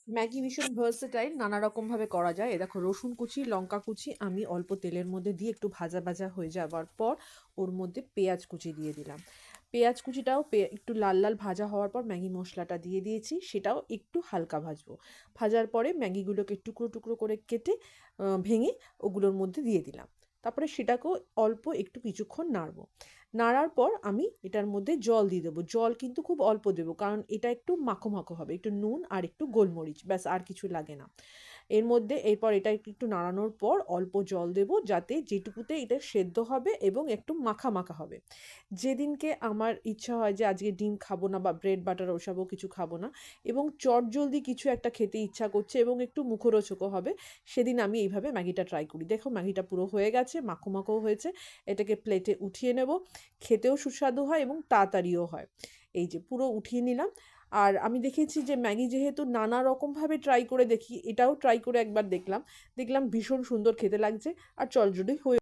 Maggi ভীষণ versatile, নানা রকমভাবে করা যায়। এ দেখো রসুন কুচি, লঙ্কা কুচি আমি অল্প তেলের মধ্যে দিয়ে একটু ভাজা ভাজা হয়ে যাওয়ার পর ওর মধ্যে পেঁয়াজ কুচি দিয়ে দিলাম। পেঁয়াজ কুচিটাও একটু লাল লাল ভাজা হওয়ার পর ম্যাগি মশলাটা দিয়ে দিয়েছি, সেটাও একটু হালকা ভাজবো। ভাজার পরে ম্যাগিগুলোকে টুকরো টুকরো করে কেটে ভেঙে ওগুলোর মধ্যে দিয়ে দিলাম। তারপরে সেটাকেও অল্প একটু কিছুক্ষণ নাড়বো। নাড়ার পর আমি এটার মধ্যে জল দিয়ে দেবো। জল কিন্তু খুব অল্প দেবো, কারণ এটা একটু মাখো মাখো হবে। একটু নুন আর একটু গোলমরিচ, ব্যাস আর কিছু লাগে না। এর মধ্যে এরপর এটা একটু নাড়ানোর পর অল্প জল দেবো, যাতে যেটুকুতে এটা সেদ্ধ হবে এবং একটু মাখা মাখা হবে। যেদিনকে আমার ইচ্ছা হয় যে আজকে ডিম খাবো না বা ব্রেড বাটার ওসবও কিছু খাবো না এবং চটজলদি কিছু একটা খেতে ইচ্ছা করছে এবং একটু মুখরোচকও হবে, সেদিন আমি এইভাবে ম্যাগিটা ট্রাই করি। দেখো ম্যাগিটা পুরো হয়ে গেছে, মাখো মাখো হয়েছে। এটাকে প্লেটে উঠিয়ে নেব। খেতেও সুস্বাদু হয় এবং তাড়াতাড়িও হয়। এই যে পুরো উঠিয়ে নিলাম। আর আমি দেখেছি যে ম্যাগি যেহেতু নানা রকমভাবে ট্রাই করে দেখি, এটাও ট্রাই করে একবার দেখলাম, দেখলাম ভীষণ সুন্দর খেতে লাগছে আর চটজলদি হয়ে